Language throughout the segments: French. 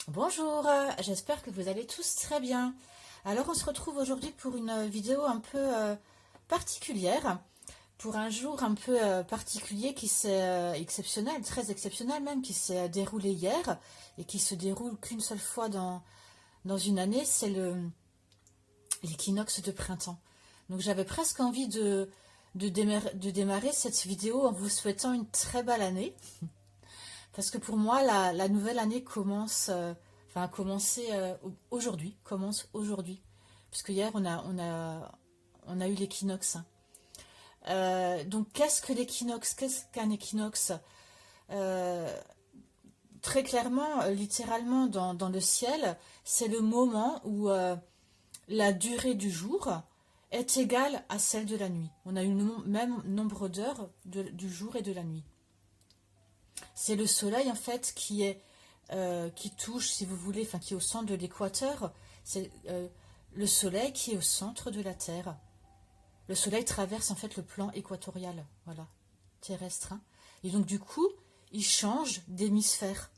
Bonjour, j'espère que vous allez tous très bien. Alors on se retrouve aujourd'hui pour une vidéo un peu particulière, pour un jour un peu particulier qui s'est exceptionnel, très exceptionnel même, qui s'est déroulé hier et qui se déroule qu'une seule fois dans une année, c'est l'équinoxe de printemps. Donc j'avais presque envie de démarrer cette vidéo en vous souhaitant une très belle année. Parce que pour moi, la nouvelle année commence, enfin a commencé aujourd'hui, commence aujourd'hui. Puisque hier, on a eu l'équinoxe, hein. Donc qu'est-ce que l'équinoxe? Qu'est-ce qu'un équinoxe? Euh, Très clairement, littéralement dans le ciel, c'est le moment où la durée du jour est égale à celle de la nuit. On a eu le même nombre d'heures du jour et de la nuit. C'est le soleil en fait qui touche, si vous voulez, enfin qui est au centre de l'équateur. C'est le soleil qui est au centre de la Terre. Le soleil traverse en fait le plan équatorial, voilà, terrestre, hein. Et donc du coup, il change d'hémisphère.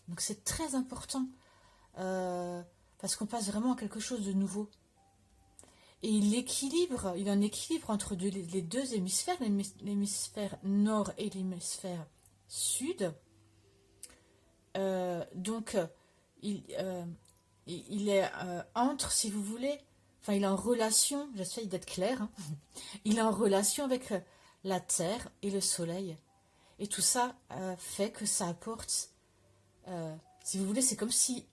Donc c'est très important parce qu'on passe vraiment à quelque chose de nouveau. Et il y a un équilibre entre les deux hémisphères, l'hémisphère nord et l'hémisphère sud. Donc, il, euh, il est entre, si vous voulez, enfin, il est en relation, j'essaie d'être clair, hein, il est en relation avec la Terre et le Soleil. Et tout ça fait que ça apporte, si vous voulez, c'est comme si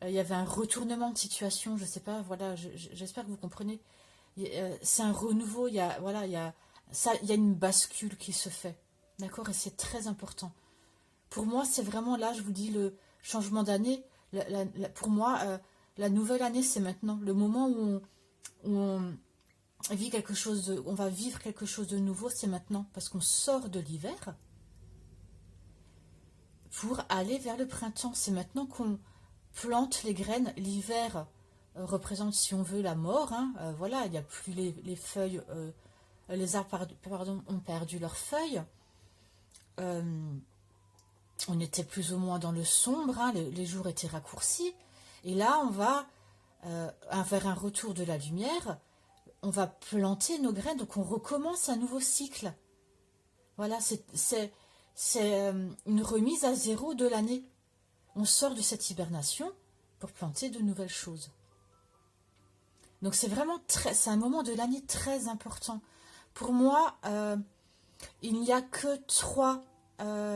il y avait un retournement de situation, je sais pas, voilà, j'espère que vous comprenez. C'est un renouveau, il y a, voilà, il y a une bascule qui se fait, d'accord, et c'est très important. Pour moi, c'est vraiment là, je vous dis, le changement d'année. Pour moi, la nouvelle année, c'est maintenant. Le moment où on vit quelque chose on va vivre quelque chose de nouveau, c'est maintenant. Parce qu'on sort de l'hiver pour aller vers le printemps. C'est maintenant qu'on plante les graines. L'hiver représente, si on veut, la mort, hein. Voilà, il n'y a plus les feuilles. Les arbres, pardon, ont perdu leurs feuilles. Euh, on était plus ou moins dans le sombre, hein, les jours étaient raccourcis. Et là, on va vers un retour de la lumière, on va planter nos graines, donc on recommence un nouveau cycle. Voilà, c'est une remise à zéro de l'année. On sort de cette hibernation pour planter de nouvelles choses. Donc c'est un moment de l'année très important. Pour moi, il n'y a que trois.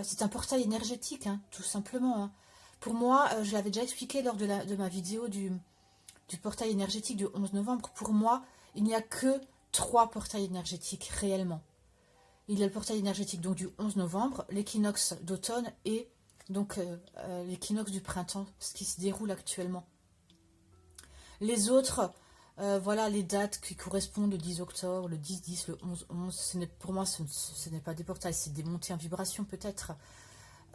C'est un portail énergétique, hein, tout simplement, hein. Pour moi, je l'avais déjà expliqué lors de ma vidéo du portail énergétique du 11 novembre. Pour moi, il n'y a que trois portails énergétiques réellement. Il y a le portail énergétique donc du 11 novembre, l'équinoxe d'automne et donc l'équinoxe du printemps, ce qui se déroule actuellement. Les autres, voilà les dates qui correspondent le 10 octobre, le 10-10, le 11-11. Pour moi, ce n'est pas des portails, c'est des montées en vibration peut-être.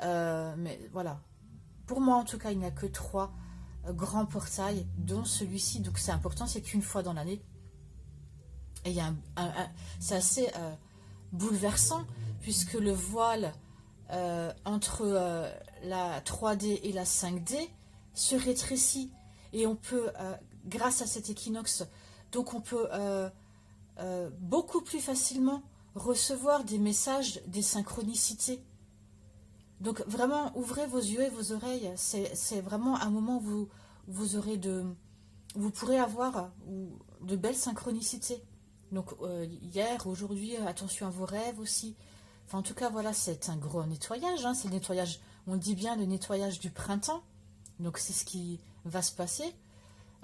Mais voilà. Pour moi, en tout cas, il n'y a que trois grands portails, dont celui-ci. Donc c'est important, c'est qu'une fois dans l'année. Et il y a c'est assez bouleversant, puisque le voile entre la 3D et la 5D se rétrécit. Et on peut, grâce à cet équinoxe, donc on peut beaucoup plus facilement recevoir des messages, des synchronicités. Donc vraiment, ouvrez vos yeux et vos oreilles. C'est vraiment un moment où vous aurez vous pourrez avoir de belles synchronicités. Donc hier, aujourd'hui, attention à vos rêves aussi. Enfin, en tout cas, voilà, c'est un gros nettoyage, hein. C'est le nettoyage, on dit bien le nettoyage du printemps. Donc c'est ce qui va se passer.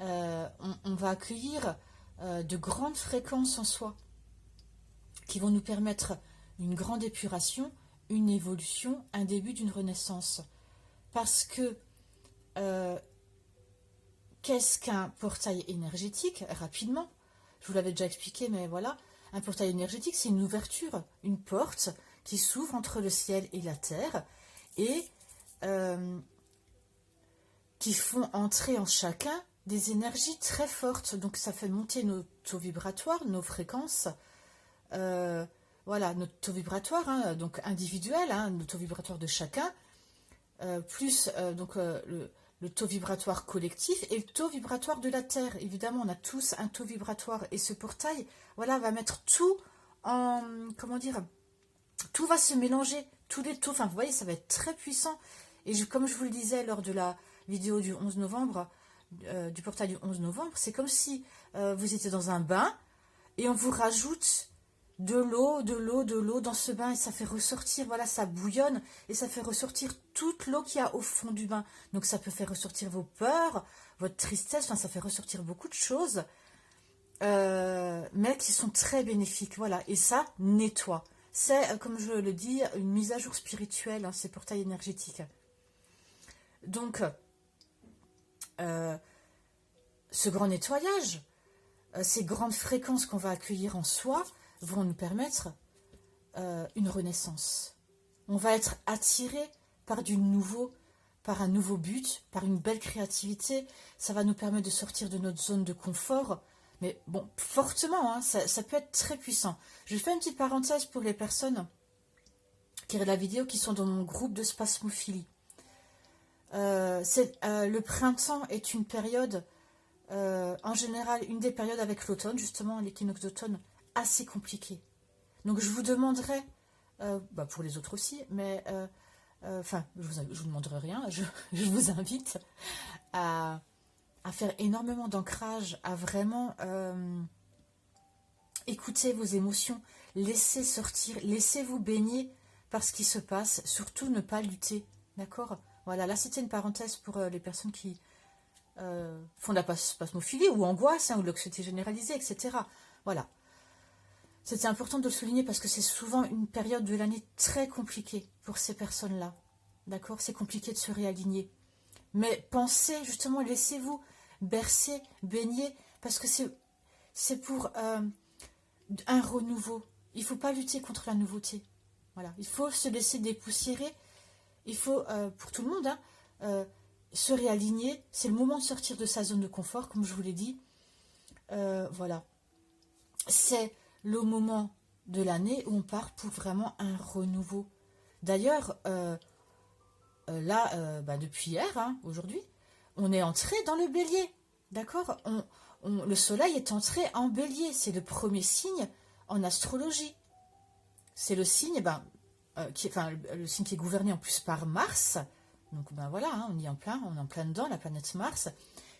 On va accueillir de grandes fréquences en soi qui vont nous permettre une grande épuration, une évolution, un début d'une renaissance. Parce que qu'est-ce qu'un portail énergétique? Rapidement, je vous l'avais déjà expliqué, mais voilà, un portail énergétique, c'est une ouverture, une porte qui s'ouvre entre le ciel et la terre et qui font entrer en chacun des énergies très fortes. Donc ça fait monter nos taux vibratoires, nos fréquences. Voilà, notre taux vibratoire, hein, donc individuel, hein, notre taux vibratoire de chacun, plus donc le le taux vibratoire collectif et le taux vibratoire de la Terre. Évidemment, on a tous un taux vibratoire et ce portail, voilà, va mettre tout en, comment dire, tout va se mélanger, tous les taux, enfin, vous voyez, ça va être très puissant. Et comme je vous le disais lors de la vidéo du 11 novembre, du portail du 11 novembre, c'est comme si vous étiez dans un bain et on vous rajoute de l'eau, de l'eau, de l'eau dans ce bain et ça fait ressortir, voilà, ça bouillonne et ça fait ressortir toute l'eau qu'il y a au fond du bain. Donc ça peut faire ressortir vos peurs, votre tristesse, enfin ça fait ressortir beaucoup de choses, mais qui sont très bénéfiques, voilà. Et ça nettoie. C'est, comme je le dis, une mise à jour spirituelle, hein, ces portails énergétiques. Donc, ce grand nettoyage, ces grandes fréquences qu'on va accueillir en soi, vont nous permettre une renaissance. On va être attiré par du nouveau, par un nouveau but, par une belle créativité. Ça va nous permettre de sortir de notre zone de confort. Mais bon, fortement, hein, ça peut être très puissant. Je fais une petite parenthèse pour les personnes qui regardent la vidéo, qui sont dans mon groupe de spasmophilie. Le printemps est une période, en général, une des périodes avec l'automne, justement, l'équinoxe d'automne, assez compliqué. Donc je vous demanderai, pour les autres aussi, mais enfin, je vous demanderai rien, je vous invite à faire énormément d'ancrage, à vraiment écouter vos émotions, laissez sortir, laissez-vous baigner par ce qui se passe, surtout ne pas lutter, d'accord? Voilà, là c'était une parenthèse pour les personnes qui font de la spasmophilie ou angoisse, hein, ou l'anxiété généralisée, etc. Voilà. C'était important de le souligner parce que c'est souvent une période de l'année très compliquée pour ces personnes-là. D'accord? C'est compliqué de se réaligner. Mais pensez, justement, laissez-vous bercer, baigner, parce que c'est pour un renouveau. Il ne faut pas lutter contre la nouveauté. Voilà. Il faut se laisser dépoussiérer. Il faut, pour tout le monde, hein, se réaligner. C'est le moment de sortir de sa zone de confort, comme je vous l'ai dit. Voilà. C'est le moment de l'année où on part pour vraiment un renouveau. D'ailleurs, là, depuis hier, hein, aujourd'hui, on est entré dans le bélier. D'accord? Le soleil est entré en bélier. C'est le premier signe en astrologie. C'est le signe, le signe qui est gouverné en plus par Mars. Donc, voilà, hein, on est en plein dedans, la planète Mars,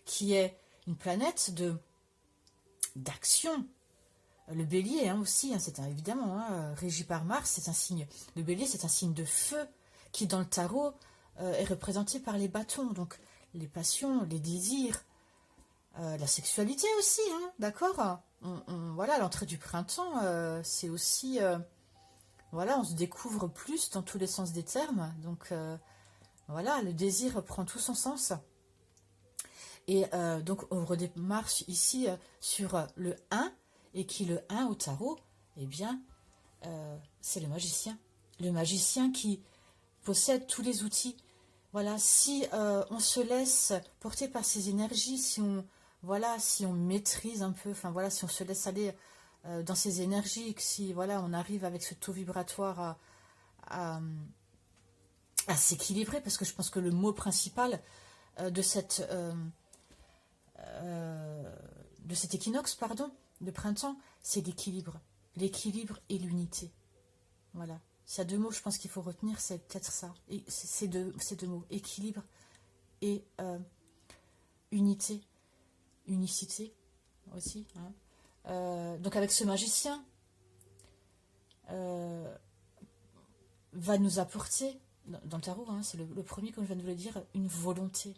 qui est une planète d'action. Le bélier, hein, aussi, hein, c'est évidemment régi par Mars, c'est un signe. Le bélier, c'est un signe de feu qui, dans le tarot, est représenté par les bâtons. Donc, les passions, les désirs, la sexualité aussi, hein, d'accord. Voilà, l'entrée du printemps, c'est aussi, voilà, on se découvre plus dans tous les sens des termes. Donc, voilà, le désir prend tout son sens. Et donc, on redémarre ici sur le 1. Et qui, le 1 au tarot, eh bien, c'est le magicien. Le magicien qui possède tous les outils. Voilà, si on se laisse porter par ces énergies, si on maîtrise un peu, enfin voilà, si on se laisse aller dans ces énergies, si voilà, on arrive avec ce taux vibratoire à s'équilibrer, parce que je pense que le mot principal de cet équinoxe, de printemps, c'est l'équilibre. L'équilibre et l'unité. Voilà. S'il y a deux mots, je pense qu'il faut retenir, c'est peut-être ça. Et ces deux mots, équilibre et unité. Unicité aussi. Hein. Donc avec ce magicien, va nous apporter, dans le tarot, hein, c'est le premier, comme je viens de vous le dire, une volonté,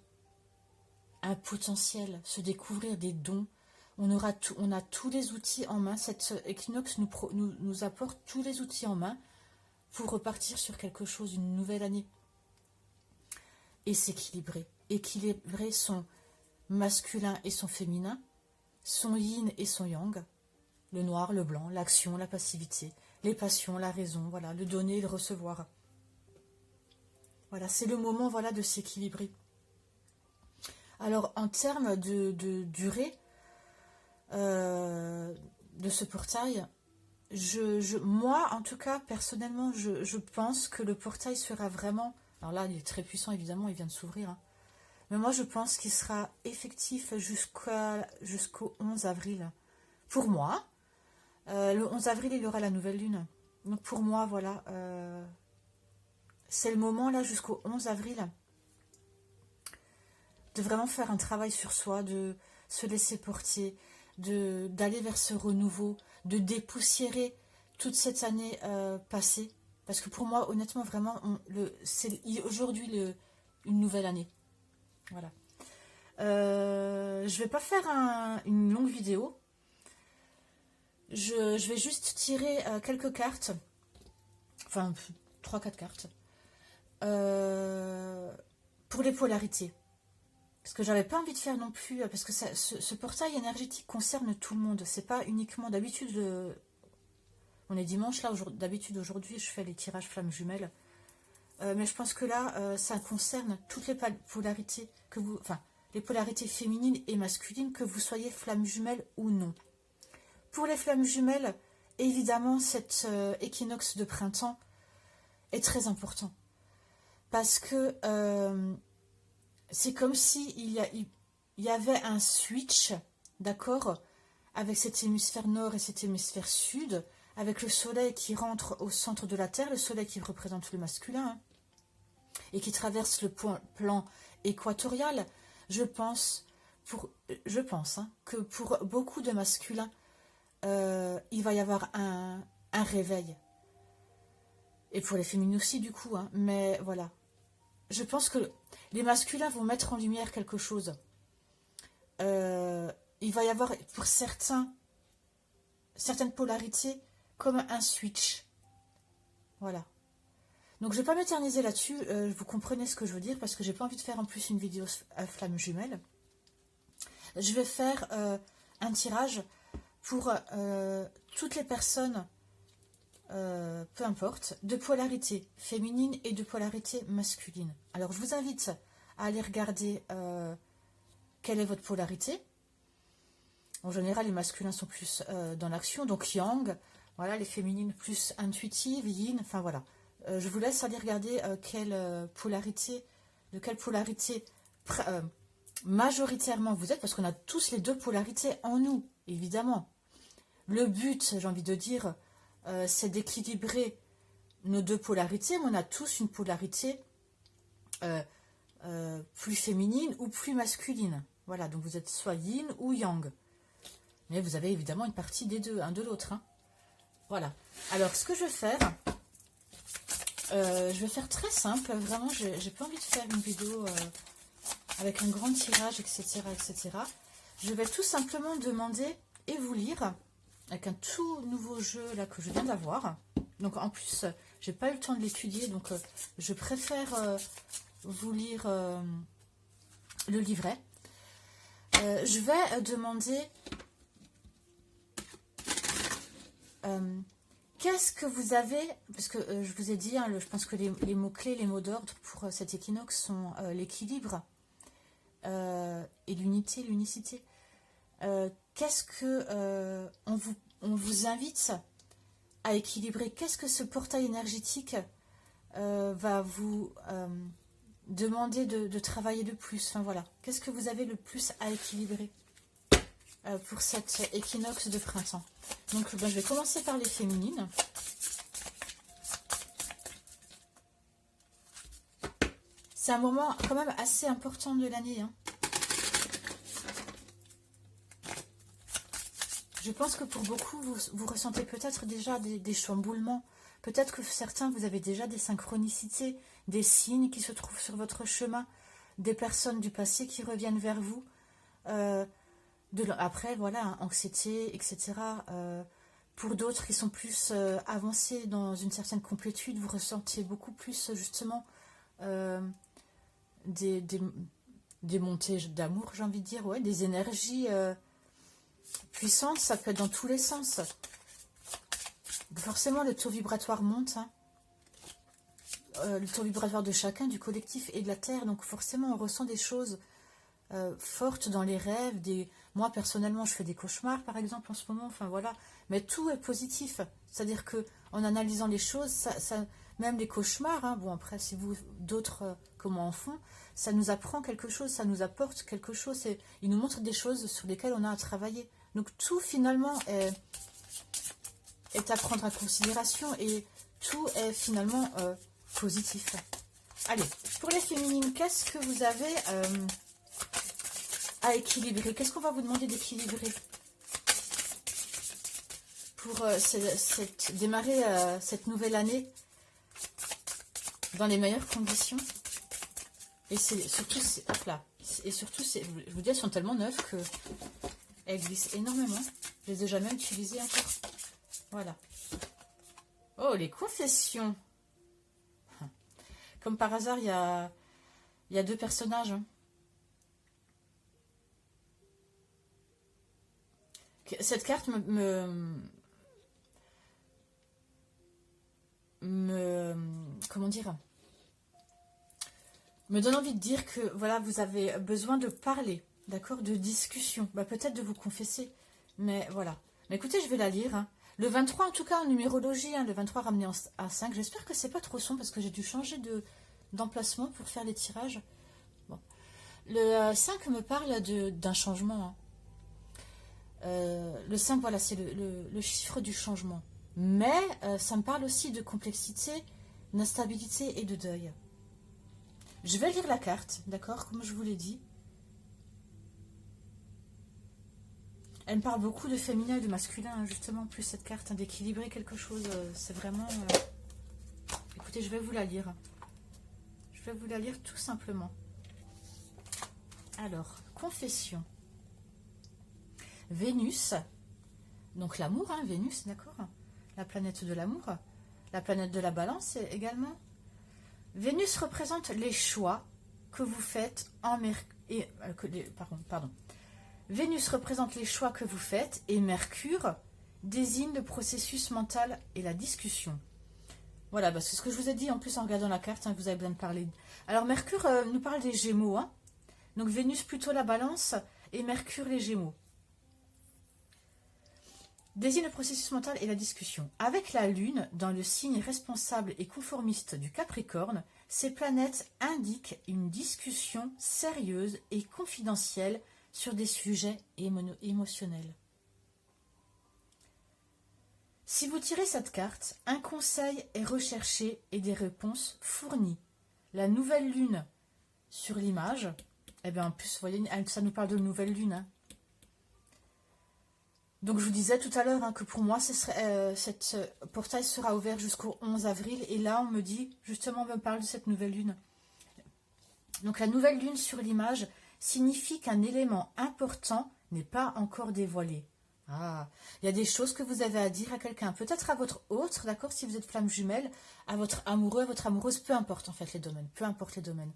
un potentiel, se découvrir des dons. On a tous les outils en main. Cet équinoxe nous apporte tous les outils en main pour repartir sur quelque chose, une nouvelle année. Et s'équilibrer. Équilibrer son masculin et son féminin, son yin et son yang, le noir, le blanc, l'action, la passivité, les passions, la raison, voilà, le donner et le recevoir. Voilà, c'est le moment, voilà, de s'équilibrer. Alors, en termes de durée, de ce portail, moi en tout cas personnellement je pense que le portail sera vraiment, alors là il est très puissant évidemment, il vient de s'ouvrir, hein, Mais moi, je pense qu'il sera effectif jusqu'au 11 avril. Pour moi, le 11 avril, il y aura la nouvelle lune. Donc pour moi, voilà, c'est le moment là jusqu'au 11 avril de vraiment faire un travail sur soi, de se laisser porter, d'aller vers ce renouveau, de dépoussiérer toute cette année passée. Parce que pour moi, honnêtement, vraiment, c'est aujourd'hui une nouvelle année. Voilà. Je vais pas faire une longue vidéo. Je vais juste tirer quelques cartes. Enfin, 3-4 cartes. Pour les polarités. Parce que j'avais pas envie de faire non plus, parce que ce portail énergétique concerne tout le monde. C'est pas uniquement d'habitude. On est dimanche là, d'habitude aujourd'hui je fais les tirages flammes jumelles. Mais je pense que là, ça concerne toutes les polarités que vous. Enfin, les polarités féminines et masculines, que vous soyez flammes jumelles ou non. Pour les flammes jumelles, évidemment, cet équinoxe de printemps est très important. Parce que c'est comme si il y avait un switch, d'accord, avec cet hémisphère nord et cet hémisphère sud, avec le soleil qui rentre au centre de la Terre, le soleil qui représente le masculin, hein, et qui traverse le plan équatorial. Je pense hein, que pour beaucoup de masculins, il va y avoir un réveil. Et pour les féminines aussi, du coup, hein, mais voilà. Je pense que les masculins vont mettre en lumière quelque chose. Il va y avoir, pour certaines polarités, comme un switch. Voilà. Donc je ne vais pas m'éterniser là-dessus, vous comprenez ce que je veux dire, parce que j'ai pas envie de faire en plus une vidéo à flamme jumelle. Je vais faire un tirage pour toutes les personnes, peu importe, de polarité féminine et de polarité masculine. Alors je vous invite à aller regarder quelle est votre polarité. En général, les masculins sont plus dans l'action, donc yang. Voilà, les féminines plus intuitives, yin, enfin voilà. Je vous laisse aller regarder de quelle polarité majoritairement vous êtes, parce qu'on a tous les deux polarités en nous, évidemment. Le but, j'ai envie de dire, c'est d'équilibrer nos deux polarités, mais on a tous une polarité plus féminine ou plus masculine. Voilà, donc vous êtes soit yin ou yang. Mais vous avez évidemment une partie des deux, un de l'autre. Hein. Voilà. Alors, ce que je vais faire, très simple. Vraiment, j'ai pas envie de faire une vidéo avec un grand tirage, etc., etc. Je vais tout simplement demander et vous lire avec un tout nouveau jeu là que je viens d'avoir. Donc, en plus, j'ai pas eu le temps de l'étudier, donc je préfère vous lire le livret. Je vais demander qu'est-ce que vous avez, parce que je vous ai dit, hein, je pense que les mots-clés, les mots d'ordre pour cet équinoxe sont l'équilibre et l'unité, l'unicité. Qu'est-ce que on vous invite à équilibrer? Qu'est-ce que ce portail énergétique va vous demander de travailler le plus? Enfin voilà, qu'est-ce que vous avez le plus à équilibrer pour cet équinoxe de printemps? Donc je vais commencer par les féminines. C'est un moment quand même assez important de l'année. Hein. Je pense que pour beaucoup, vous ressentez peut-être déjà des chamboulements. Peut-être que certains, vous avez déjà des synchronicités, des signes qui se trouvent sur votre chemin, des personnes du passé qui reviennent vers vous. Après, voilà, hein, anxiété, etc. Pour d'autres qui sont plus avancés dans une certaine complétude, vous ressentez beaucoup plus, justement, des montées d'amour, j'ai envie de dire, ouais, des énergies puissantes, ça peut être dans tous les sens. Forcément, le taux vibratoire monte, hein. Le taux vibratoire de chacun, du collectif et de la Terre, donc forcément, on ressent des choses fortes dans les rêves. Moi, personnellement, je fais des cauchemars, par exemple, en ce moment, enfin voilà, mais tout est positif, c'est-à-dire que en analysant les choses, même les cauchemars, hein, bon après si vous d'autres comment en font, ça nous apprend quelque chose, ça nous apporte quelque chose, et il nous montre des choses sur lesquelles on a à travailler. Donc tout finalement est à prendre en considération et tout est finalement positif. Allez, pour les féminines, qu'est-ce que vous avez à équilibrer? Qu'est-ce qu'on va vous demander d'équilibrer pour démarrer cette nouvelle année dans les meilleures conditions? Et c'est surtout, hop là, et surtout, je vous dis, elles sont tellement neuves que elles glissent énormément. Je les ai jamais utilisées encore. Voilà. Oh, les confessions. Comme par hasard, il y a deux personnages. Hein. Cette carte comment dire, me donne envie de dire que voilà, vous avez besoin de parler, d'accord, de discussion, bah, peut-être de vous confesser, mais voilà. Mais écoutez, je vais la lire. Hein. Le 23, en tout cas en numérologie, hein, le 23 ramené à 5. J'espère que c'est pas trop sombre parce que j'ai dû changer d'emplacement pour faire les tirages. Bon. Le 5 me parle d'un changement. Hein. Le 5, voilà, c'est le chiffre du changement. Mais ça me parle aussi de complexité, d'instabilité et de deuil. Je vais lire la carte, d'accord, comme je vous l'ai dit. Elle me parle beaucoup de féminin et de masculin, hein, justement, plus cette carte, hein, d'équilibrer quelque chose. C'est vraiment... Écoutez, je vais vous la lire. Je vais vous la lire tout simplement. Alors, confession. Vénus, donc l'amour, hein, Vénus, d'accord, la planète de l'amour, la planète de la balance également. Vénus représente les choix que vous faites en pardon. Vénus représente les choix que vous faites et Mercure désigne le processus mental et la discussion. Voilà, bah, c'est ce que je vous ai dit en plus en regardant la carte, hein, vous avez bien parlé. Alors Mercure nous parle des Gémeaux, hein. Donc Vénus plutôt la balance et Mercure les Gémeaux. Désigne le processus mental et la discussion. Avec la Lune, dans le signe responsable et conformiste du Capricorne, ces planètes indiquent une discussion sérieuse et confidentielle sur des sujets émotionnels. Si vous tirez cette carte, un conseil est recherché et des réponses fournies. La nouvelle Lune sur l'image, eh bien en plus, vous voyez, ça nous parle de nouvelle Lune, hein. Donc je vous disais tout à l'heure hein, que pour moi, cette portail sera ouvert jusqu'au 11 avril. Et là, on me dit, justement, on me parle de cette nouvelle lune. Donc la nouvelle lune sur l'image signifie qu'un élément important n'est pas encore dévoilé. Ah, il y a des choses que vous avez à dire à quelqu'un. Peut-être à votre autre, d'accord, si vous êtes flamme jumelle, à votre amoureux, à votre amoureuse, peu importe en fait les domaines. Peu importe les domaines.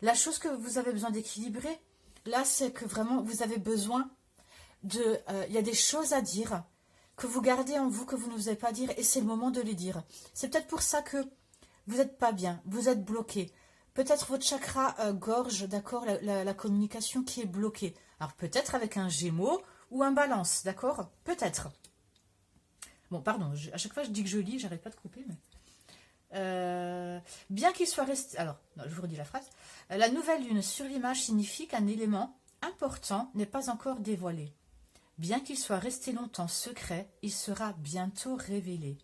La chose que vous avez besoin d'équilibrer, là, c'est que vraiment, vous avez besoin... il y a des choses à dire que vous gardez en vous, que vous n'osez pas dire, et c'est le moment de les dire. C'est peut-être pour ça que vous n'êtes pas bien, vous êtes bloqué. Peut-être votre chakra gorge, d'accord, la communication qui est bloquée. Alors peut-être avec un Gémeaux ou un Balance, d'accord? Peut-être. Bon, pardon, à chaque fois je dis que je lis, j'arrête pas de couper, mais... bien qu'il soit resté... Alors, non, je vous redis la phrase. La nouvelle lune sur l'image signifie qu'un élément important n'est pas encore dévoilé. Bien qu'il soit resté longtemps secret, il sera bientôt révélé.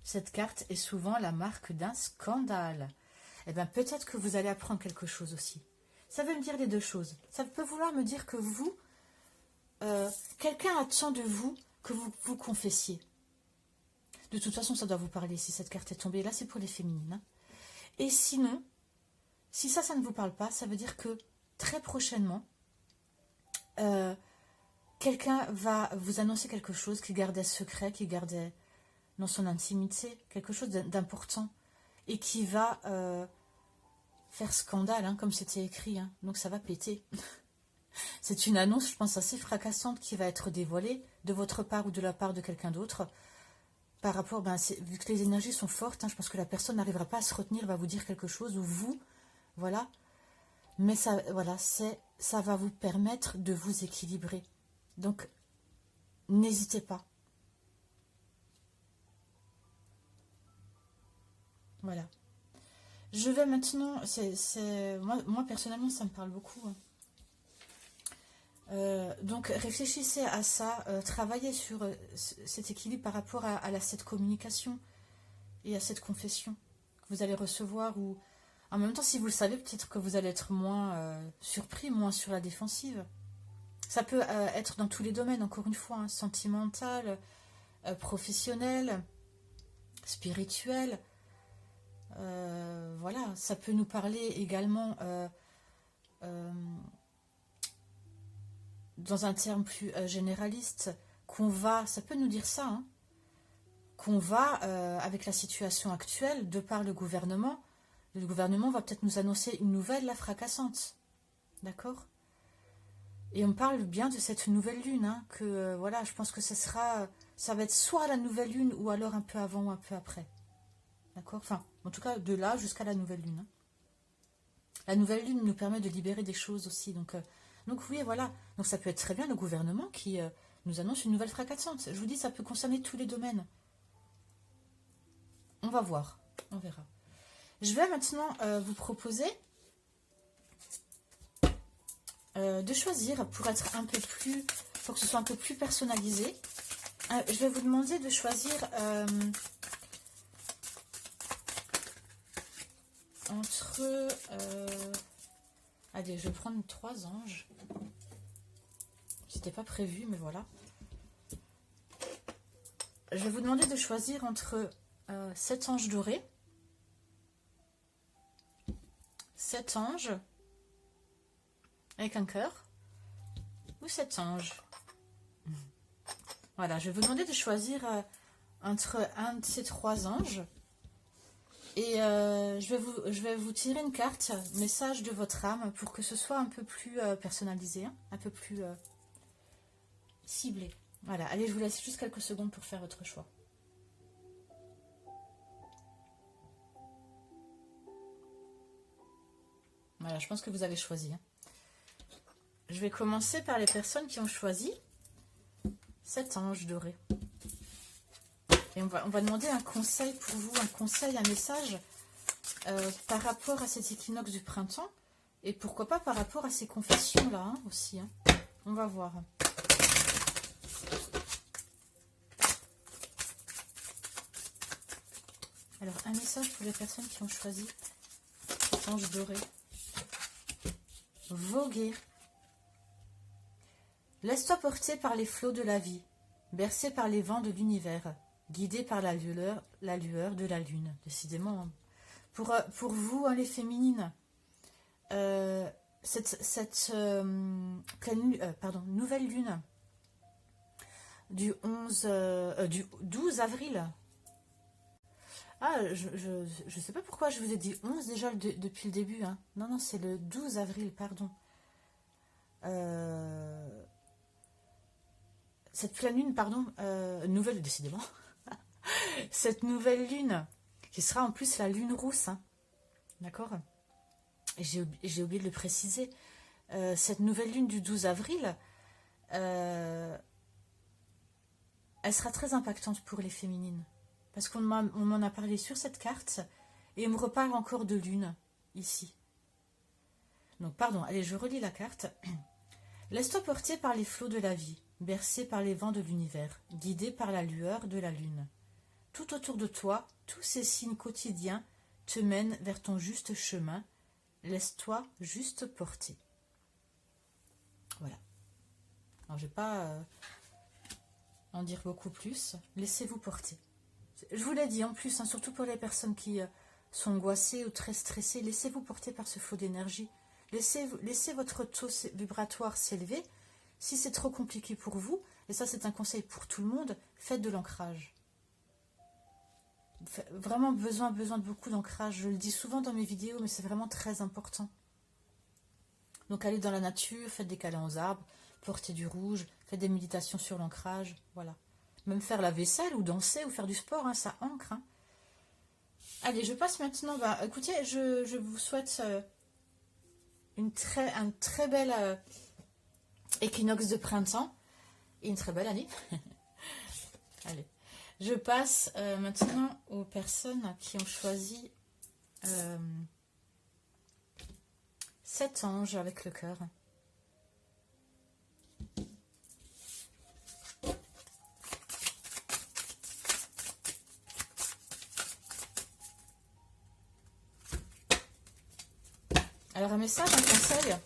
Cette carte est souvent la marque d'un scandale. Eh bien, peut-être que vous allez apprendre quelque chose aussi. Ça veut me dire les deux choses. Ça peut vouloir me dire que vous, quelqu'un attend de vous que vous vous confessiez. De toute façon, ça doit vous parler si cette carte est tombée. Là, c'est pour les féminines. Hein. Et sinon, si ça ne vous parle pas, ça veut dire que très prochainement, quelqu'un va vous annoncer quelque chose qu'il gardait secret, qu'il gardait dans son intimité, quelque chose d'important, et qui va faire scandale, hein, comme c'était écrit. Hein. Donc ça va péter. C'est une annonce, je pense, assez fracassante qui va être dévoilée de votre part ou de la part de quelqu'un d'autre. Par rapport, vu que les énergies sont fortes, hein, je pense que la personne n'arrivera pas à se retenir, va vous dire quelque chose, ou vous, voilà. Mais ça, voilà, ça va vous permettre de vous équilibrer. Donc, n'hésitez pas. Voilà. Je vais maintenant, moi personnellement ça me parle beaucoup, hein. Donc réfléchissez à ça, travaillez sur cet équilibre par rapport à cette communication et à cette confession que vous allez recevoir, ou en même temps si vous le savez peut-être que vous allez être moins surpris, moins sur la défensive. Ça peut être dans tous les domaines, encore une fois, hein, sentimental, professionnel, spirituel. Voilà, ça peut nous parler également euh, dans un terme plus généraliste, ça peut nous dire ça, hein, qu'on va, avec la situation actuelle, de par le gouvernement va peut-être nous annoncer une nouvelle là, fracassante. D'accord? Et on parle bien de cette nouvelle lune, hein, que voilà, je pense que ça va être soit la nouvelle lune ou alors un peu avant ou un peu après. D'accord? Enfin, en tout cas, de là jusqu'à la nouvelle lune, hein. La nouvelle lune nous permet de libérer des choses aussi. Donc oui, voilà. Donc ça peut être très bien le gouvernement qui nous annonce une nouvelle fracassante. Je vous dis, ça peut concerner tous les domaines. On va voir. On verra. Je vais maintenant vous proposer de choisir pour que ce soit un peu plus personnalisé. Je vais vous demander de choisir entre... allez, je vais prendre 3 anges. C'était pas prévu, mais voilà. Je vais vous demander de choisir entre 7 anges dorés, 7 anges avec un cœur, ou 7 anges. Voilà, je vais vous demander de choisir entre un de ces 3 anges. Et je vais vous tirer une carte, message de votre âme, pour que ce soit un peu plus personnalisé, hein, un peu plus ciblé. Voilà, allez, je vous laisse juste quelques secondes pour faire votre choix. Voilà, je pense que vous avez choisi, hein. Je vais commencer par les personnes qui ont choisi cet ange doré. Et on va demander un conseil pour vous, un conseil, un message par rapport à cet équinoxe du printemps. Et pourquoi pas par rapport à ces confessions-là, hein, aussi, hein. On va voir. Alors, un message pour les personnes qui ont choisi cet ange doré. Voguer. Laisse-toi porter par les flots de la vie, bercé par les vents de l'univers, guidé par la lueur de la lune. Décidément, hein. Pour vous, hein, les féminines, cette nouvelle lune du 12 avril. Ah, je sais pas pourquoi je vous ai dit 11 déjà depuis le début, hein. Non, c'est le 12 avril, pardon. Cette pleine lune, pardon, nouvelle, décidément. Cette nouvelle lune, qui sera en plus la lune rousse, hein. D'accord? J'ai oublié de le préciser. Cette nouvelle lune du 12 avril, elle sera très impactante pour les féminines. Parce qu'on m'en a parlé sur cette carte, et on me reparle encore de lune, ici. Donc, pardon, allez, je relis la carte. Laisse-toi porter par les flots de la vie, bercé par les vents de l'univers, guidé par la lueur de la lune. Tout autour de toi, tous ces signes quotidiens te mènent vers ton juste chemin. Laisse-toi juste porter. Voilà. Alors, je ne vais pas en dire beaucoup plus. Laissez-vous porter. Je vous l'ai dit en plus, hein, surtout pour les personnes qui sont angoissées ou très stressées, laissez-vous porter par ce flot d'énergie. Laissez votre taux vibratoire s'élever. Si c'est trop compliqué pour vous, et ça c'est un conseil pour tout le monde, faites de l'ancrage. Vraiment besoin de beaucoup d'ancrage. Je le dis souvent dans mes vidéos, mais c'est vraiment très important. Donc allez dans la nature, faites des câlins aux arbres, portez du rouge, faites des méditations sur l'ancrage, voilà. Même faire la vaisselle ou danser ou faire du sport, hein, ça ancre, hein. Allez, je passe maintenant. Écoutez, je vous souhaite un très bel équinoxe de printemps et une très belle année. Allez, je passe maintenant aux personnes qui ont choisi Euh, 7 anges avec le cœur. Alors un message, un conseil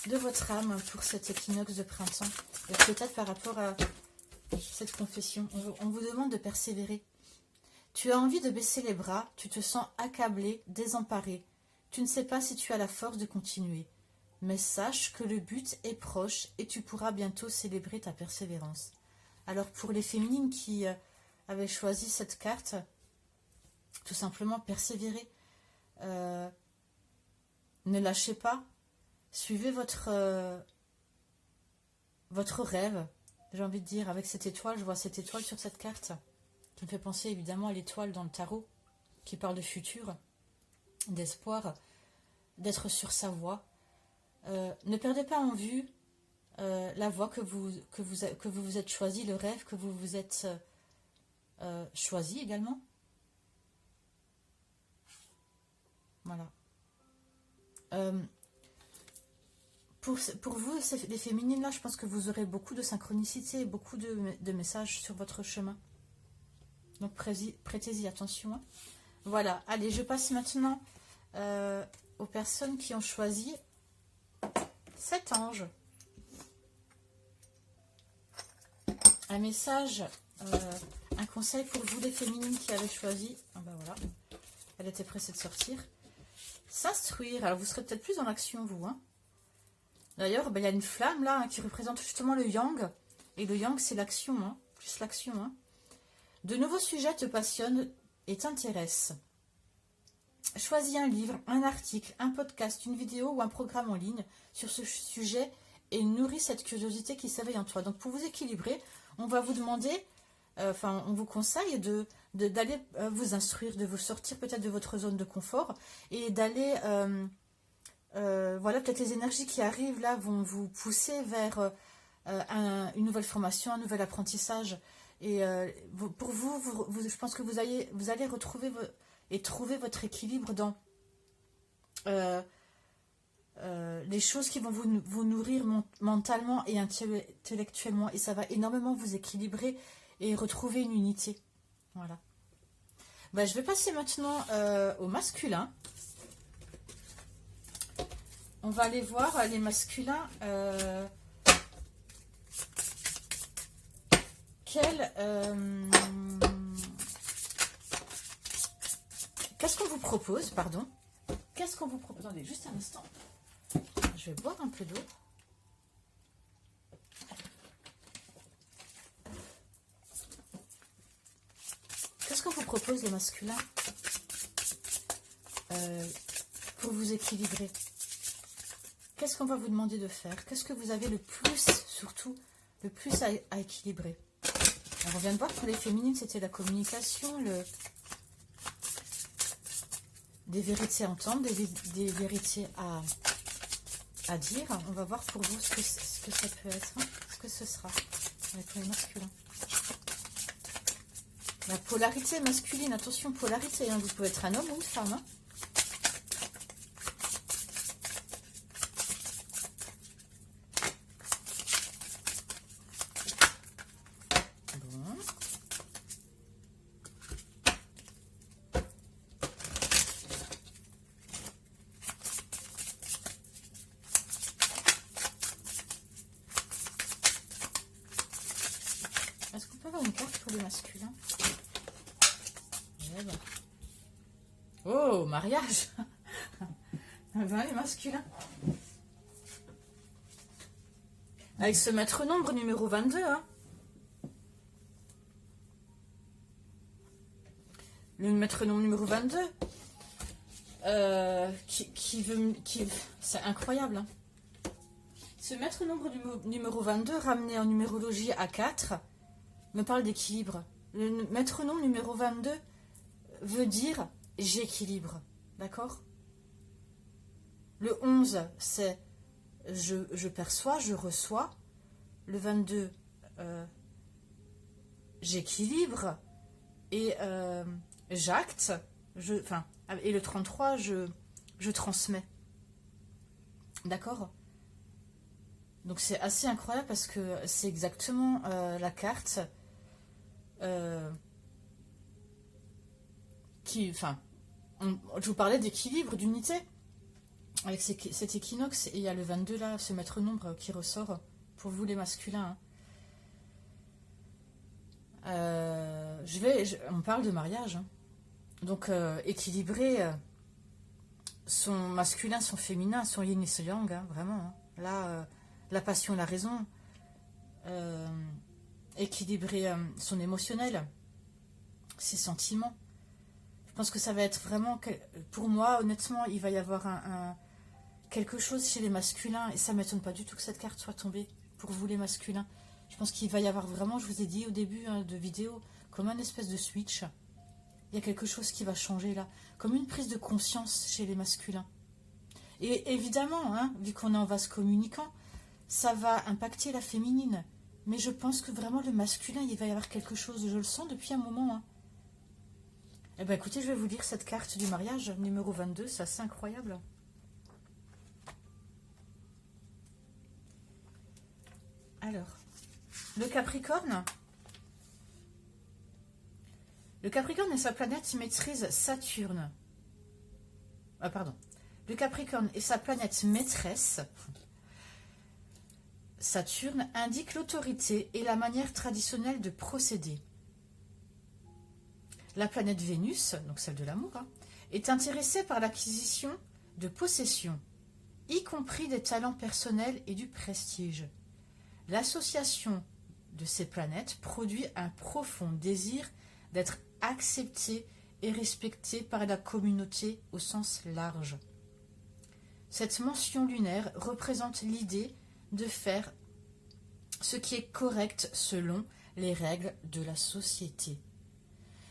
de votre âme pour cet équinoxe de printemps. Et peut-être par rapport à cette confession. On vous demande de persévérer. Tu as envie de baisser les bras, tu te sens accablé, désemparé. Tu ne sais pas si tu as la force de continuer. Mais sache que le but est proche et tu pourras bientôt célébrer ta persévérance. Alors pour les féminines qui avaient choisi cette carte, tout simplement persévérer. Ne lâchez pas. Suivez votre rêve, j'ai envie de dire, avec cette étoile. Je vois cette étoile sur cette carte qui me fait penser évidemment à l'étoile dans le tarot qui parle de futur, d'espoir, d'être sur sa voie. Ne perdez pas en vue la voie que vous vous êtes choisi, le rêve que vous vous êtes choisi également. Voilà. Pour vous, les féminines, là, je pense que vous aurez beaucoup de synchronicité, beaucoup de messages sur votre chemin. Donc, prêtez-y attention. Hein. Voilà. Allez, je passe maintenant aux personnes qui ont choisi cet ange. Un message, un conseil pour vous, les féminines qui avez choisi. Ah ben voilà. Elle était pressée de sortir. S'instruire. Alors, vous serez peut-être plus dans l'action, vous, hein. D'ailleurs, ben, il y a une flamme là hein, qui représente justement le yang. Et le yang, c'est l'action, hein, plus l'action. Hein. De nouveaux sujets te passionnent et t'intéressent. Choisis un livre, un article, un podcast, une vidéo ou un programme en ligne sur ce sujet et nourris cette curiosité qui s'éveille en toi. Donc pour vous équilibrer, on va vous demander, on vous conseille d'aller vous instruire, de vous sortir peut-être de votre zone de confort et d'aller... voilà, peut-être les énergies qui arrivent là vont vous pousser vers une nouvelle formation, un nouvel apprentissage. Et pour vous, je pense que vous allez retrouver et trouver votre équilibre dans les choses qui vont vous nourrir mentalement et intellectuellement. Et ça va énormément vous équilibrer et retrouver une unité. Voilà. Ben, je vais passer maintenant au masculin. On va aller voir les masculins. Qu'est-ce qu'on vous propose, pardon? Qu'est-ce qu'on vous propose? Attendez, juste un instant. Je vais boire un peu d'eau. Qu'est-ce qu'on vous propose, les masculins, pour vous équilibrer? Qu'est-ce qu'on va vous demander de faire? Qu'est-ce que vous avez le plus, surtout, le plus à équilibrer? Alors, on vient de voir pour les féminines, c'était la communication, des vérités à entendre, des vérités à dire. On va voir pour vous ce que ça peut être, hein, ce que ce sera pour les masculins. La polarité masculine, attention, polarité, hein, vous pouvez être un homme ou une femme. Hein. Est-ce qu'on peut avoir une carte pour les masculins? Ouais, bah. Oh, mariage. Ben, les masculins. Avec ce maître nombre numéro 22. Hein. Le maître nombre numéro 22. C'est incroyable. Hein. Ce maître nombre numéro 22, ramené en numérologie à 4, me parle d'équilibre. Le maître nombre numéro 22 veut dire j'équilibre. D'accord? Le 11, c'est je perçois, je reçois. Le 22, j'équilibre et j'acte. enfin, et le 33, je transmets. D'accord? Donc c'est assez incroyable parce que c'est exactement la carte qui, enfin, je vous parlais d'équilibre, d'unité avec cet équinoxe, et il y a le 22 là, ce maître nombre qui ressort pour vous les masculins. Hein. On parle de mariage, hein. Donc équilibrer son masculin, son féminin, son yin et son yang, hein, vraiment. Hein. Là, la passion, la raison, équilibrer son émotionnel, ses sentiments. Je pense que ça va être vraiment, pour moi, honnêtement, il va y avoir quelque chose chez les masculins, et ça ne m'étonne pas du tout que cette carte soit tombée pour vous les masculins. Je pense qu'il va y avoir vraiment, je vous ai dit au début de vidéo, comme un espèce de switch. Il y a quelque chose qui va changer là, comme une prise de conscience chez les masculins. Et évidemment, hein, vu qu'on est en vase communicant, ça va impacter la féminine. Mais je pense que vraiment le masculin, il va y avoir quelque chose, je le sens depuis un moment. Hein. Eh bien écoutez, je vais vous lire cette carte du mariage, numéro 22, c'est assez incroyable. Alors, le Capricorne. Le Capricorne et sa planète maîtrise Saturne. Ah pardon. Le Capricorne et sa planète maîtresse, Saturne, indique l'autorité et la manière traditionnelle de procéder. La planète Vénus, donc celle de l'amour, hein, est intéressée par l'acquisition de possessions, y compris des talents personnels et du prestige. L'association de ces planètes produit un profond désir d'être accepté et respecté par la communauté au sens large. Cette mention lunaire représente l'idée de faire ce qui est correct selon les règles de la société.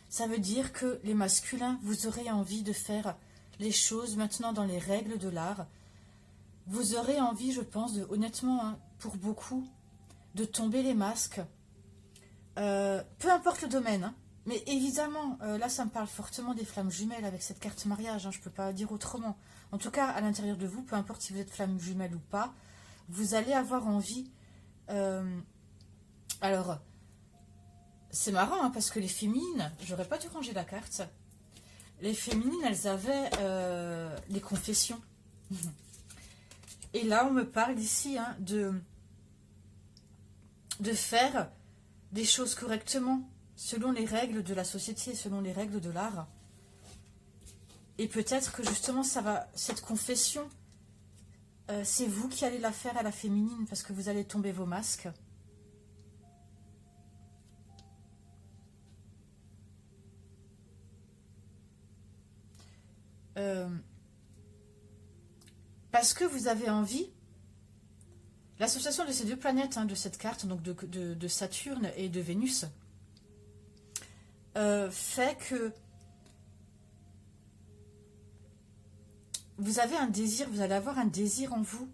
Ça veut dire que les masculins, vous aurez envie de faire les choses maintenant dans les règles de l'art. Vous aurez envie, je pense, honnêtement, hein, pour beaucoup, de tomber les masques. Peu importe le domaine, hein, mais évidemment, là ça me parle fortement des flammes jumelles avec cette carte mariage, hein, je ne peux pas dire autrement. En tout cas, à l'intérieur de vous, peu importe si vous êtes flamme jumelle ou pas, vous allez avoir envie... alors, c'est marrant, hein, parce que les féminines, j'aurais pas dû ranger la carte, les féminines, elles avaient les confessions. Et là, on me parle ici hein, de faire des choses correctement, selon les règles de la société, selon les règles de l'art. Et peut-être que justement, cette confession, c'est vous qui allez la faire à la féminine, parce que vous allez tomber vos masques. Parce que vous avez envie, l'association de ces deux planètes, hein, de cette carte, donc de Saturne et de Vénus, fait que vous avez un désir, vous allez avoir un désir en vous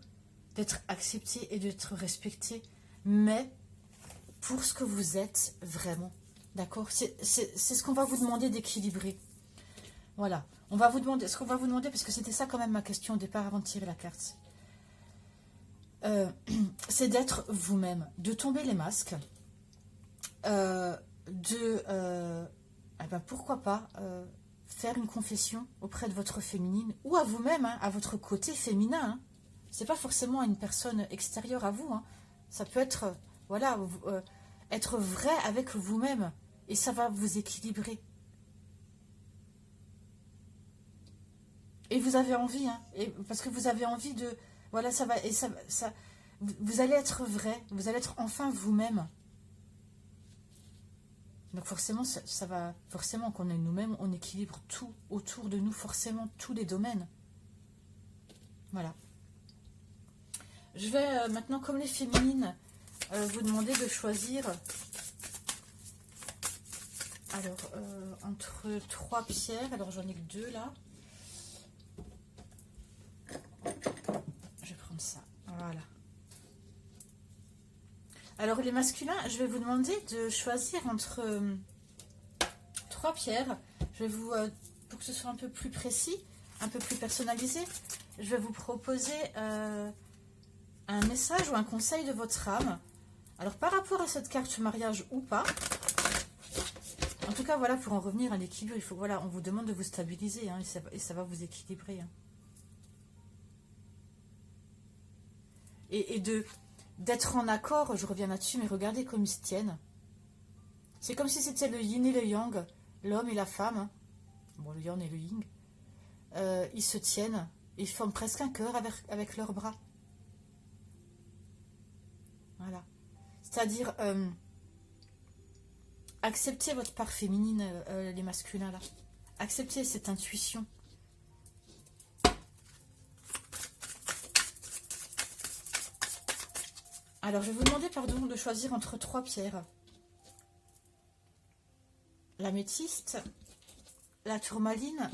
d'être accepté et d'être respecté, mais pour ce que vous êtes vraiment. D'accord? C'est ce qu'on va vous demander d'équilibrer. Voilà. On va vous demander, ce qu'on va vous demander, parce que c'était ça quand même ma question au départ avant de tirer la carte. C'est d'être vous-même, de tomber les masques, pourquoi pas faire une confession auprès de votre féminine ou à vous-même, hein, à votre côté féminin. Hein. C'est pas forcément à une personne extérieure à vous. Hein. Ça peut être, voilà, être vrai avec vous-même et ça va vous équilibrer. Et vous avez envie, hein, parce que vous avez envie de, voilà, ça va, et ça, vous allez être vrai, vous allez être enfin vous-même. Donc forcément, ça va, forcément qu'on est nous-mêmes, on équilibre tout autour de nous, forcément tous les domaines. Voilà. Je vais maintenant, comme les féminines, vous demander de choisir, alors, entre 3 pierres, alors j'en ai que 2 là. Je vais prendre ça, voilà. Alors les masculins, je vais vous demander de choisir entre 3 pierres. Je vais vous, pour que ce soit un peu plus précis, un peu plus personnalisé, je vais vous proposer un message ou un conseil de votre âme. Alors, par rapport à cette carte mariage ou pas, en tout cas, voilà, pour en revenir à l'équilibre, il faut, voilà, on vous demande de vous stabiliser, hein, et ça va vous équilibrer. Hein. Et d'être en accord, je reviens là-dessus, mais regardez comme ils se tiennent. C'est comme si c'était le yin et le yang, l'homme et la femme. Hein. Bon, le yang et le yin. Ils se tiennent, ils forment presque un cœur avec leurs bras. Voilà. C'est-à-dire, acceptez votre part féminine, les masculins, là. Acceptez cette intuition. Alors, je vais vous demander, pardon, de choisir entre 3 pierres. L'améthyste, la tourmaline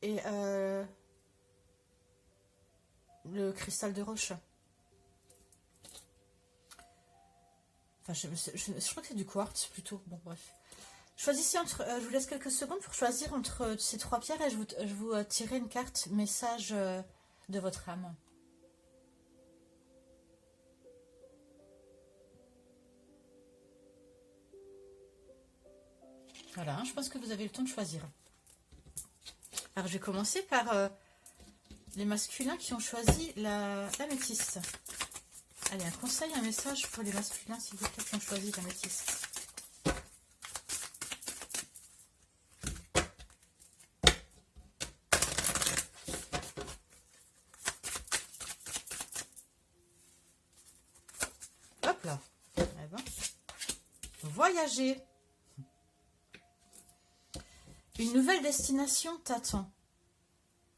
et le cristal de roche. Enfin, je crois que c'est du quartz plutôt. Bon, bref. Choisissez entre. Je vous laisse quelques secondes pour choisir entre ces 3 pierres et je vous tirerai une carte message de votre âme. Voilà, je pense que vous avez le temps de choisir. Alors, je vais commencer par les masculins qui ont choisi la métisse. Allez, un conseil, un message pour les masculins, s'il vous plaît, qui ont choisi la métisse. Hop là. Eh ben. Voyager. Une nouvelle destination t'attend.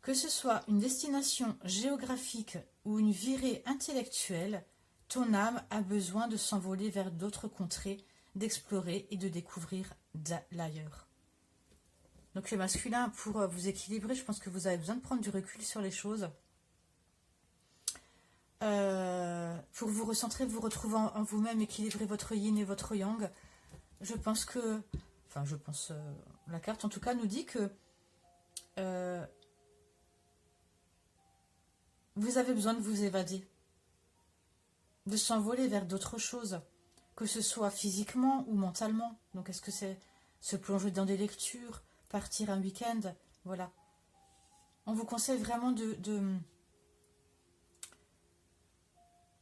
Que ce soit une destination géographique ou une virée intellectuelle, ton âme a besoin de s'envoler vers d'autres contrées, d'explorer et de découvrir l'ailleurs. Donc les masculins, pour vous équilibrer, je pense que vous avez besoin de prendre du recul sur les choses. Pour vous recentrer, vous retrouver en vous-même, équilibrer votre yin et votre yang. Je pense que... Enfin, je pense... la carte, en tout cas, nous dit que... vous avez besoin de vous évader. De s'envoler vers d'autres choses. Que ce soit physiquement ou mentalement. Donc, est-ce que c'est se plonger dans des lectures, partir un week-end? Voilà. On vous conseille vraiment de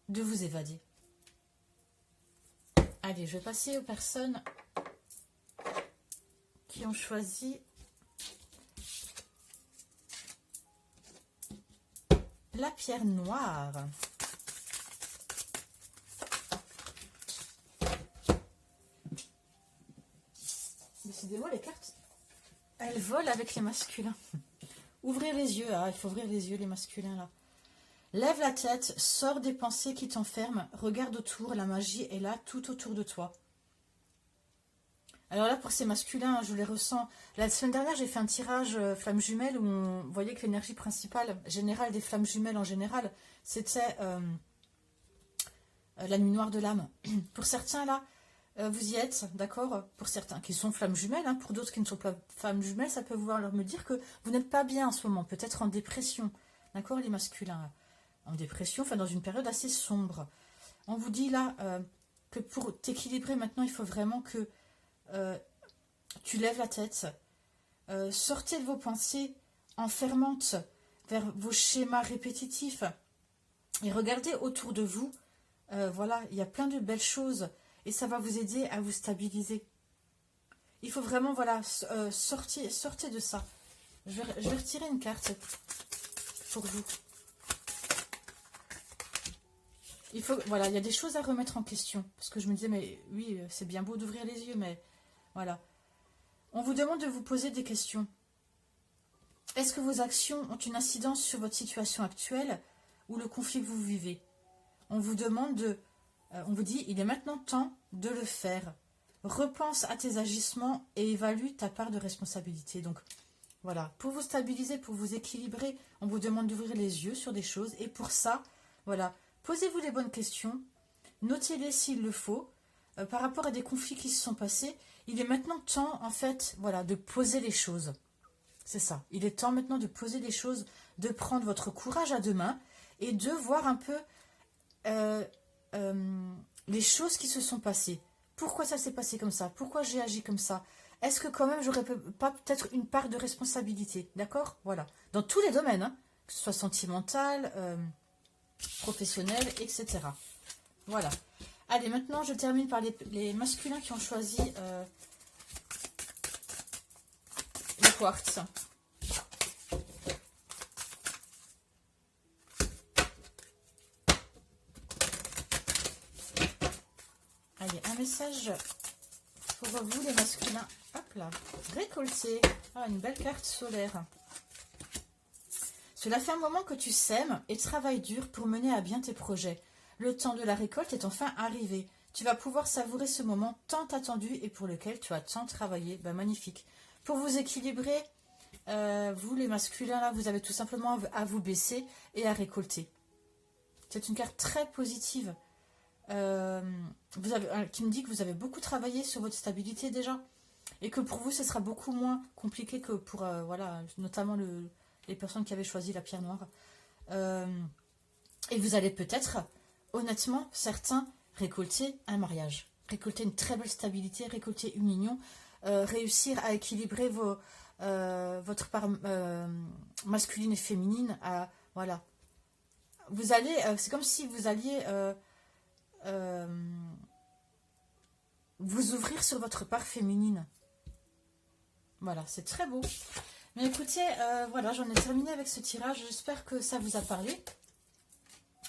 vous évader. Allez, je vais passer aux personnes qui ont choisi la pierre noire. Décidément, les cartes, elles volent avec les masculins. Ouvrir les yeux, il faut ouvrir les yeux, les masculins, là. Lève la tête, sors des pensées qui t'enferment, regarde autour, la magie est là, tout autour de toi. Alors là, pour ces masculins, je les ressens. La semaine dernière, j'ai fait un tirage flammes jumelles où on voyait que l'énergie principale, générale des flammes jumelles en général, c'était la nuit noire de l'âme. Pour certains, là, vous y êtes, d'accord? Pour certains qui sont flammes jumelles, hein, pour d'autres qui ne sont pas flammes jumelles, ça peut vouloir leur me dire que vous n'êtes pas bien en ce moment, peut-être en dépression, d'accord, les masculins? En dépression, enfin dans une période assez sombre. On vous dit là que pour t'équilibrer maintenant, il faut vraiment que tu lèves la tête, sortez de vos pensées enfermantes vers vos schémas répétitifs et regardez autour de vous. Voilà, il y a plein de belles choses et ça va vous aider à vous stabiliser. Il faut vraiment, voilà, sortez de ça. Je vais retirer une carte pour vous. Il faut, voilà, il y a des choses à remettre en question. Parce que je me disais, mais oui, c'est bien beau d'ouvrir les yeux, mais voilà. On vous demande de vous poser des questions. Est-ce que vos actions ont une incidence sur votre situation actuelle ou le conflit que vous vivez? On vous demande on vous dit, il est maintenant temps de le faire. Repense à tes agissements et évalue ta part de responsabilité. Donc, voilà, pour vous stabiliser, pour vous équilibrer, on vous demande d'ouvrir les yeux sur des choses. Et pour ça, voilà, posez-vous les bonnes questions, notez-les s'il le faut, par rapport à des conflits qui se sont passés, il est maintenant temps, en fait, voilà, de poser les choses. C'est ça. Il est temps maintenant de poser les choses, de prendre votre courage à deux mains et de voir un peu les choses qui se sont passées. Pourquoi ça s'est passé comme ça? Pourquoi j'ai agi comme ça? Est-ce que quand même j'aurais pas peut-être une part de responsabilité? D'accord? Voilà. Dans tous les domaines, hein, que ce soit sentimental, professionnel, etc. Voilà. Allez, maintenant je termine par les masculins qui ont choisi le quartz. Allez, un message pour vous les masculins. Hop là, récolter. Ah, une belle carte solaire. Cela fait un moment que tu sèmes et travailles dur pour mener à bien tes projets. Le temps de la récolte est enfin arrivé. Tu vas pouvoir savourer ce moment tant attendu et pour lequel tu as tant travaillé. Ben, magnifique. Pour vous équilibrer, vous les masculins, là, vous avez tout simplement à vous baisser et à récolter. C'est une carte très positive. Qui me dit que vous avez beaucoup travaillé sur votre stabilité déjà. Et que pour vous, ce sera beaucoup moins compliqué que pour, voilà, notamment les personnes qui avaient choisi la pierre noire. Et vous allez peut-être, honnêtement, certains, récolter un mariage. Récolter une très belle stabilité, récolter une union, réussir à équilibrer votre part masculine et féminine. Voilà. Vous allez, c'est comme si vous alliez vous ouvrir sur votre part féminine. Voilà, c'est très beau. Mais écoutez, voilà, j'en ai terminé avec ce tirage. J'espère que ça vous a parlé.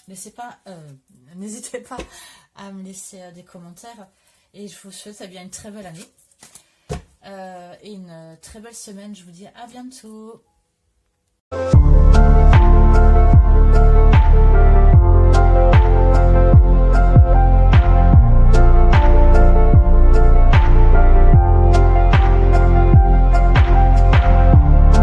N'hésitez pas à me laisser des commentaires. Et je vous souhaite bien une très belle année. Et une très belle semaine. Je vous dis à bientôt.